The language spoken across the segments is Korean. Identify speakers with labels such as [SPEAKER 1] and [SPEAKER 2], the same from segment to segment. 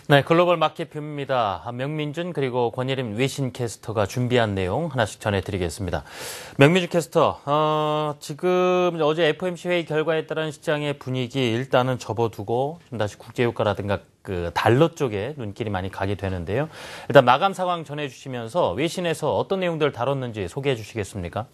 [SPEAKER 1] 네, 글로벌 마켓뷰입니다. 명민준 그리고 권예림 외신 캐스터가 준비한 내용 하나씩 전해드리겠습니다. 명민준 캐스터, 지금 어제 FOMC 회의 결과에 따른 시장의 분위기 일단은 접어두고 좀 다시 국제유가라든가 그 달러 쪽에 눈길이 많이 가게 되는데요. 일단 마감 상황 전해주시면서 외신에서 어떤 내용들을 다뤘는지 소개해 주시겠습니까?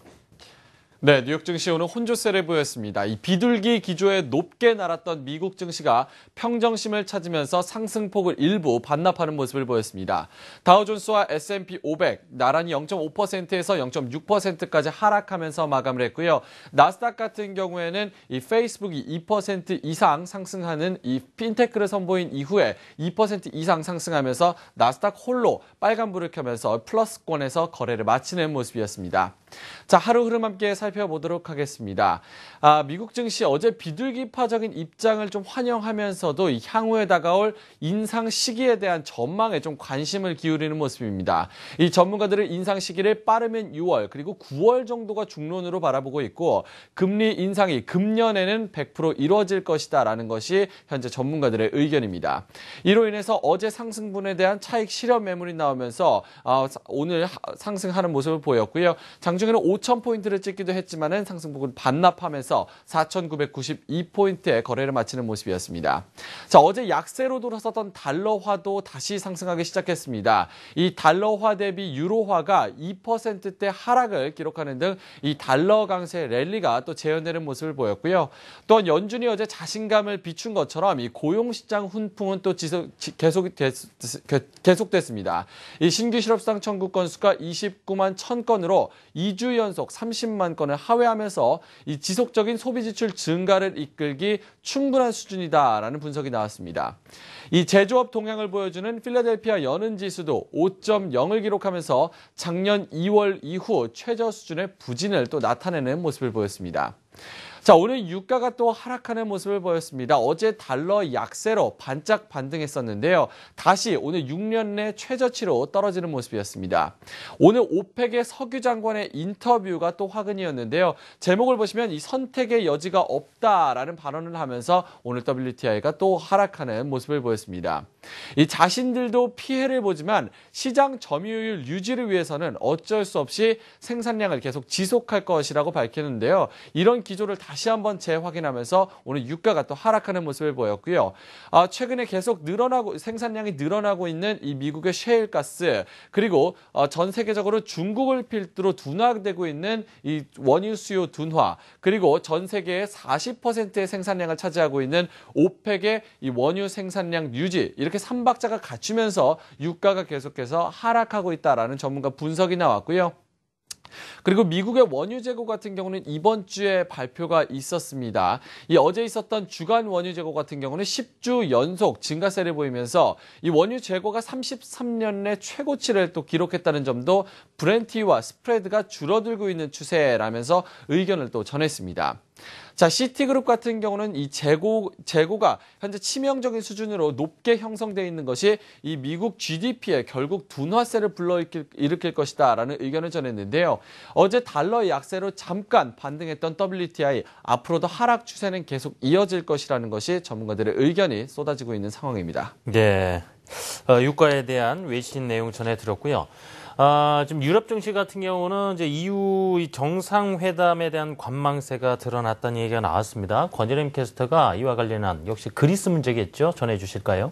[SPEAKER 2] 네, 뉴욕 증시 오늘 혼조세를 보였습니다. 이 비둘기 기조에 높게 날았던 미국 증시가 평정심을 찾으면서 상승폭을 일부 반납하는 모습을 보였습니다. 다우존스와 S&P 500 나란히 0.5%에서 0.6%까지 하락하면서 마감을 했고요. 나스닥 같은 경우에는 이 페이스북이 2% 이상 상승하는 이 핀테크를 선보인 이후에 2% 이상 상승하면서 나스닥 홀로 빨간불을 켜면서 플러스권에서 거래를 마치는 모습이었습니다. 자, 하루 흐름 함께 살펴보도록 하겠습니다. 미국 증시 어제 비둘기파적인 입장을 좀 환영하면서도 이 향후에 다가올 인상 시기에 대한 전망에 좀 관심을 기울이는 모습입니다. 이 전문가들은 인상 시기를 빠르면 6월 그리고 9월 정도가 중론으로 바라보고 있고 금리 인상이 금년에는 100% 이루어질 것이다라는 것이 현재 전문가들의 의견입니다. 이로 인해서 어제 상승분에 대한 차익 실현 매물이 나오면서 오늘 상승하는 모습을 보였고요. 장중에는 5,000포인트를 찍기도 했지만은 상승폭은 반납하면서 4,992포인트에 거래를 마치는 모습이었습니다. 자, 어제 약세로 돌아섰던 달러화도 다시 상승하기 시작했습니다. 이 달러화 대비 유로화가 2%대 하락을 기록하는 등 이 달러 강세 랠리가 또 재현되는 모습을 보였고요. 또한 연준이 어제 자신감을 비춘 것처럼 이 고용시장 훈풍은 또 계속됐습니다. 이 신규 실업수당 청구 건수가 29만 1,000건으로 2주 연속 30만 건을 하회하면서 이 지속적인 소비 지출 증가를 이끌기 충분한 수준이다라는 분석이 나왔습니다. 이 제조업 동향을 보여주는 필라델피아 연은 지수도 5.0을 기록하면서 작년 2월 이후 최저 수준의 부진을 또 나타내는 모습을 보였습니다. 자, 오늘 유가가 또 하락하는 모습을 보였습니다. 어제 달러 약세로 반짝 반등했었는데요. 다시 오늘 6년 내 최저치로 떨어지는 모습이었습니다. 오늘 오펙의 석유 장관의 인터뷰가 또 화근이었는데요. 제목을 보시면 이 선택의 여지가 없다라는 발언을 하면서 오늘 WTI가 또 하락하는 모습을 보였습니다. 이 자신들도 피해를 보지만 시장 점유율 유지를 위해서는 어쩔 수 없이 생산량을 계속 지속할 것이라고 밝혔는데요. 이런 기조를 다시 한번 재확인하면서 오늘 유가가 또 하락하는 모습을 보였고요. 최근에 계속 생산량이 늘어나고 있는 이 미국의 셰일가스 그리고 전 세계적으로 중국을 필두로 둔화되고 있는 이 원유 수요 둔화 그리고 전 세계의 40%의 생산량을 차지하고 있는 오펙의 이 원유 생산량 유지 이렇게 3박자가 갖추면서 유가가 계속해서 하락하고 있다라는 전문가 분석이 나왔고요. 그리고 미국의 원유 재고 같은 경우는 이번 주에 발표가 있었습니다. 이 어제 있었던 주간 원유 재고 같은 경우는 10주 연속 증가세를 보이면서 이 원유 재고가 33년 내 최고치를 또 기록했다는 점도 브렌티와 스프레드가 줄어들고 있는 추세라면서 의견을 또 전했습니다. 자, 시티그룹 같은 경우는 이 재고가 현재 치명적인 수준으로 높게 형성되어 있는 것이 이 미국 GDP에 결국 둔화세를 불러일으킬 것이다라는 의견을 전했는데요. 어제 달러 약세로 잠깐 반등했던 WTI 앞으로도 하락 추세는 계속 이어질 것이라는 것이 전문가들의 의견이 쏟아지고 있는 상황입니다.
[SPEAKER 1] 네, 유가에 대한 외신 내용 전해드렸고요. 지금 유럽 증시 같은 경우는 이제 EU 정상회담에 대한 관망세가 드러났다는 얘기가 나왔습니다. 권예림 캐스터가 이와 관련한 역시 그리스 문제겠죠? 전해 주실까요?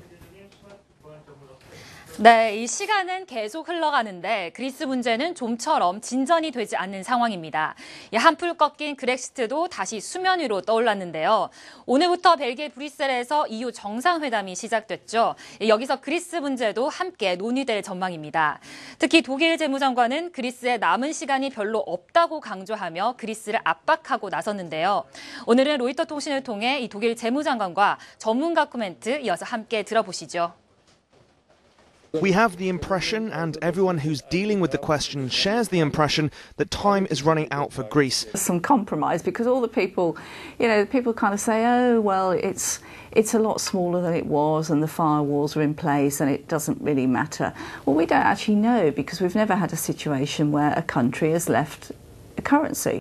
[SPEAKER 3] 네, 이 시간은 계속 흘러가는데 그리스 문제는 좀처럼 진전이 되지 않는 상황입니다. 한풀 꺾인 그렉시트도 다시 수면 위로 떠올랐는데요. 오늘부터 벨기에 브뤼셀에서 EU 정상회담이 시작됐죠. 여기서 그리스 문제도 함께 논의될 전망입니다. 특히 독일 재무장관은 그리스에 남은 시간이 별로 없다고 강조하며 그리스를 압박하고 나섰는데요. 오늘은 로이터 통신을 통해 이 독일 재무장관과 전문가 코멘트 이어서 함께 들어보시죠.
[SPEAKER 4] We have the impression, and everyone who's dealing with the question shares the impression, that time is running out for Greece.
[SPEAKER 5] Some compromise, because all the people, people kind of say, oh, well, it's a lot smaller than it was and the firewalls are in place and it doesn't really matter. Well, we don't actually know because we've never had a situation where a country has left a currency.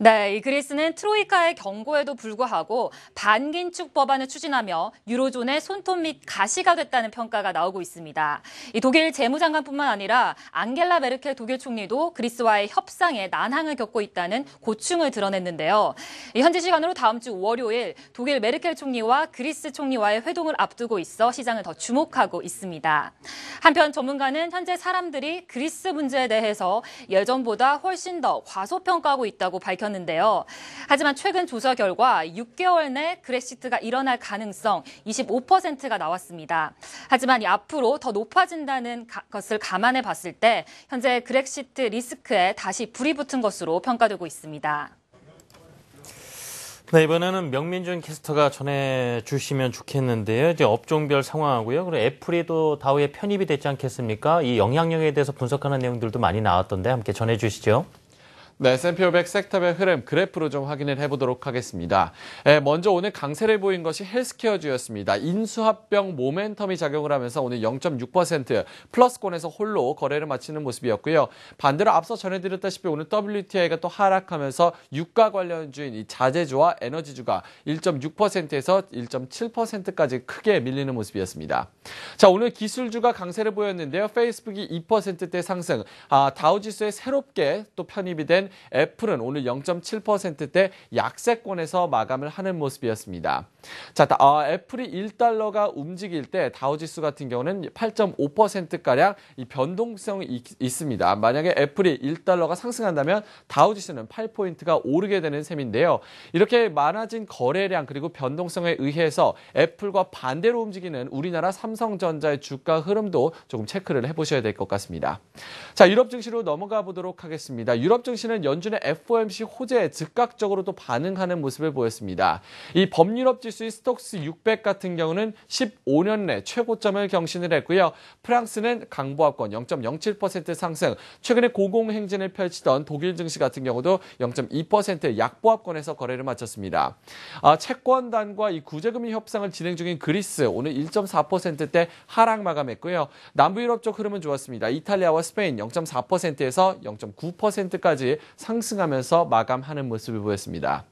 [SPEAKER 3] 네, 이 그리스는 트로이카의 경고에도 불구하고 반긴축 법안을 추진하며 유로존의 손톱 및 가시가 됐다는 평가가 나오고 있습니다. 이 독일 재무장관뿐만 아니라 앙겔라 메르켈 독일 총리도 그리스와의 협상에 난항을 겪고 있다는 고충을 드러냈는데요. 현지 시간으로 다음 주 월요일 독일 메르켈 총리와 그리스 총리와의 회동을 앞두고 있어 시장을 더 주목하고 있습니다. 한편 전문가는 현재 사람들이 그리스 문제에 대해서 예전보다 훨씬 더 과소평가하고 있다고 밝혔는데요. 하지만 최근 조사 결과 6개월 내 그렉시트가 일어날 가능성 25%가 나왔습니다. 하지만 앞으로 더 높아진다는 것을 감안해 봤을 때 현재 그렉시트 리스크에 다시 불이 붙은 것으로 평가되고 있습니다.
[SPEAKER 1] 네, 이번에는 명민준 캐스터가 전해주시면 좋겠는데요. 이제 업종별 상황하고요. 그리고 애플이 또 다우에 편입이 됐지 않겠습니까? 이 영향력에 대해서 분석하는 내용들도 많이 나왔던데 함께 전해주시죠.
[SPEAKER 2] 네, S&P 500 섹터별 흐름 그래프로 좀 확인을 해보도록 하겠습니다. 먼저 오늘 강세를 보인 것이 헬스케어주였습니다. 인수합병 모멘텀이 작용을 하면서 오늘 0.6% 플러스권에서 홀로 거래를 마치는 모습이었고요. 반대로 앞서 전해드렸다시피 오늘 WTI가 또 하락하면서 유가 관련주인 이 자재주와 에너지주가 1.6%에서 1.7%까지 크게 밀리는 모습이었습니다. 자, 오늘 기술주가 강세를 보였는데요. 페이스북이 2%대 상승, 다우지수에 새롭게 또 편입이 된 애플은 오늘 0.7%대 약세권에서 마감을 하는 모습이었습니다. 자, 애플이 1달러가 움직일 때 다우지수 같은 경우는 8.5%가량 이 변동성이 있습니다. 만약에 애플이 1달러가 상승한다면 다우지수는 8포인트가 오르게 되는 셈인데요. 이렇게 많아진 거래량 그리고 변동성에 의해서 애플과 반대로 움직이는 우리나라 삼성전자의 주가 흐름도 조금 체크를 해보셔야 될 것 같습니다. 자, 유럽 증시로 넘어가 보도록 하겠습니다. 유럽 증시는 연준의 FOMC 호재에 즉각적으로 또 반응하는 모습을 보였습니다. 이 범유럽 지수의 스톡스 600 같은 경우는 15년 내 최고점을 경신을 했고요. 프랑스는 강보합권 0.07% 상승, 최근에 고공행진을 펼치던 독일 증시 같은 경우도 0.2% 약보합권에서 거래를 마쳤습니다. 채권단과 이 구제금리 협상을 진행 중인 그리스 오늘 1.4%대 하락 마감했고요. 남부 유럽 쪽 흐름은 좋았습니다. 이탈리아와 스페인 0.4%에서 0.9%까지 상승하면서 마감하는 모습을 보였습니다.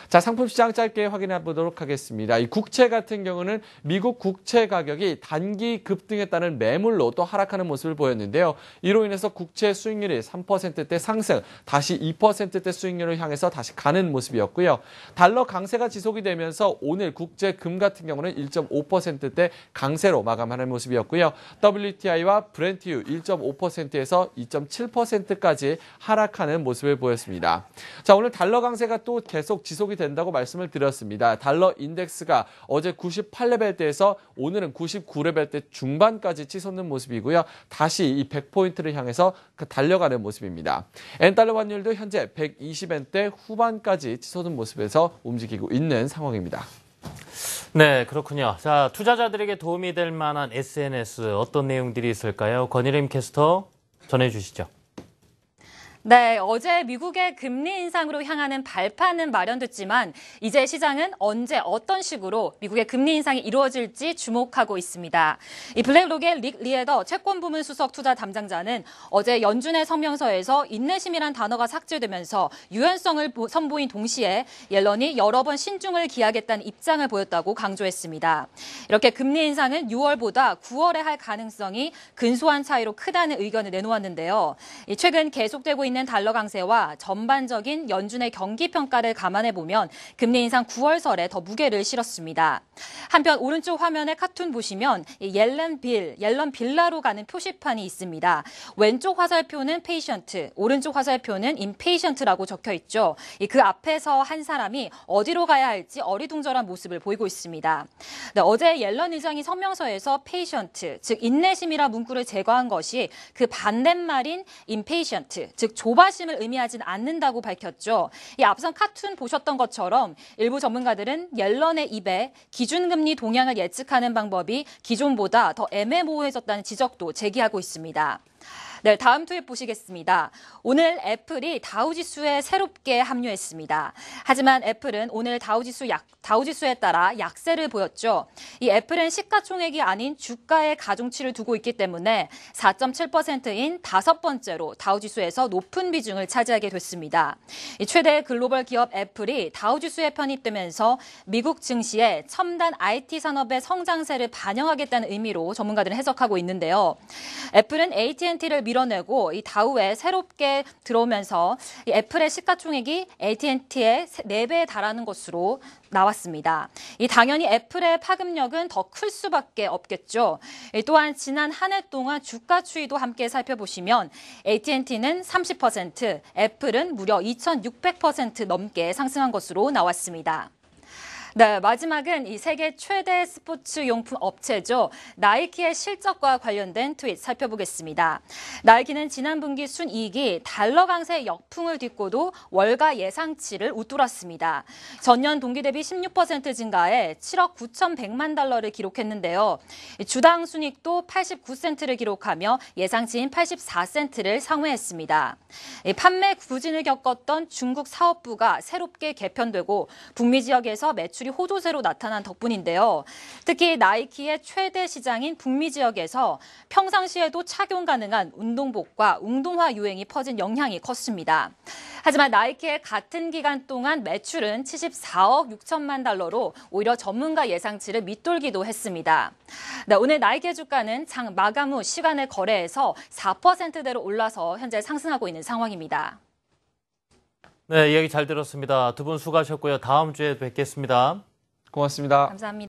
[SPEAKER 2] 자, 상품 시장 짧게 확인해 보도록 하겠습니다. 이 국채 같은 경우는 미국 국채 가격이 단기 급등했다는 매물로 또 하락하는 모습을 보였는데요. 이로 인해서 국채 수익률이 3%대 상승, 다시 2%대 수익률을 향해서 다시 가는 모습이었고요. 달러 강세가 지속이 되면서 오늘 국채 금 같은 경우는 1.5%대 강세로 마감하는 모습이었고요. WTI와 브렌트유 1.5%에서 2.7%까지 하락하는 모습을 보였습니다. 자, 오늘 달러 강세가 또 계속 지속이 된다고 말씀을 드렸습니다. 달러 인덱스가 어제 98레벨대에서 오늘은 99레벨대 중반까지 치솟는 모습이고요. 다시 이 100포인트를 향해서 달려가는 모습입니다. 엔달러 환율도 현재 120엔대 후반까지 치솟는 모습에서 움직이고 있는 상황입니다.
[SPEAKER 1] 네, 그렇군요. 자, 투자자들에게 도움이 될 만한 SNS 어떤 내용들이 있을까요? 권일임 캐스터 전해주시죠.
[SPEAKER 3] 네, 어제 미국의 금리 인상으로 향하는 발판은 마련됐지만 이제 시장은 언제 어떤 식으로 미국의 금리 인상이 이루어질지 주목하고 있습니다. 이 블랙록의 릭 리에더 채권부문 수석 투자 담당자는 어제 연준의 성명서에서 인내심이란 단어가 삭제되면서 유연성을 선보인 동시에 옐런이 여러 번 신중을 기하겠다는 입장을 보였다고 강조했습니다. 이렇게 금리 인상은 6월보다 9월에 할 가능성이 근소한 차이로 크다는 의견을 내놓았는데요. 최근 계속되고 있는 달러 강세와 전반적인 연준의 경기 평가를 감안해 보면 금리 인상 9월설에 더 무게를 실었습니다. 한편 오른쪽 화면에 카툰 보시면 옐런 빌라로 가는 표시판이 있습니다. 왼쪽 화살표는 페이션트, 오른쪽 화살표는 임페이션트라고 적혀 있죠. 그 앞에서 한 사람이 어디로 가야 할지 어리둥절한 모습을 보이고 있습니다. 네, 어제 옐런 의장이 성명서에서 페이션트, 즉 인내심이라 문구를 제거한 것이 그 반대말인 임페이션트, 즉 조바심을 의미하진 않는다고 밝혔죠. 이 앞선 카툰 보셨던 것처럼 일부 전문가들은 옐런의 입에 기준금리 동향을 예측하는 방법이 기존보다 더 애매모호해졌다는 지적도 제기하고 있습니다. 네, 다음 투입 보시겠습니다. 오늘 애플이 다우지수에 새롭게 합류했습니다. 하지만 애플은 오늘 다우지수에 따라 약세를 보였죠. 이 애플은 시가총액이 아닌 주가의 가중치를 두고 있기 때문에 4.7%인 5번째로 다우지수에서 높은 비중을 차지하게 됐습니다. 이 최대 글로벌 기업 애플이 다우지수에 편입되면서 미국 증시의 첨단 IT 산업의 성장세를 반영하겠다는 의미로 전문가들은 해석하고 있는데요. 애플은 AT&T를 밀어내고 이 다우에 새롭게 들어오면서 이 애플의 시가총액이 AT&T의 4배에 달하는 것으로 나왔습니다. 이 당연히 애플의 파급력은 더 클 수밖에 없겠죠. 또한 지난 한 해 동안 주가 추이도 함께 살펴보시면 AT&T는 30%, 애플은 무려 2,600% 넘게 상승한 것으로 나왔습니다. 네, 마지막은 이 세계 최대 스포츠 용품 업체죠. 나이키의 실적과 관련된 트윗 살펴보겠습니다. 나이키는 지난 분기 순이익이 달러 강세 역풍을 딛고도 월가 예상치를 웃돌았습니다. 전년 동기 대비 16% 증가해 7억 9,100만 달러를 기록했는데요. 주당 순이익도 89센트를 기록하며 예상치인 84센트를 상회했습니다. 판매 부진을 겪었던 중국 사업부가 새롭게 개편되고 북미 지역에서 매출이 호조세로 나타난 덕분인데요. 특히 나이키의 최대 시장인 북미 지역에서 평상시에도 착용 가능한 운동복과 운동화 유행이 퍼진 영향이 컸습니다. 하지만 나이키의 같은 기간 동안 매출은 74억 6천만 달러로 오히려 전문가 예상치를 밑돌기도 했습니다. 네, 오늘 나이키의 주가는 장 마감 후 시간의 거래에서 4%대로 올라서 현재 상승하고 있는 상황입니다.
[SPEAKER 1] 네, 이야기 잘 들었습니다. 두 분 수고하셨고요. 다음 주에 뵙겠습니다.
[SPEAKER 2] 고맙습니다.
[SPEAKER 3] 감사합니다.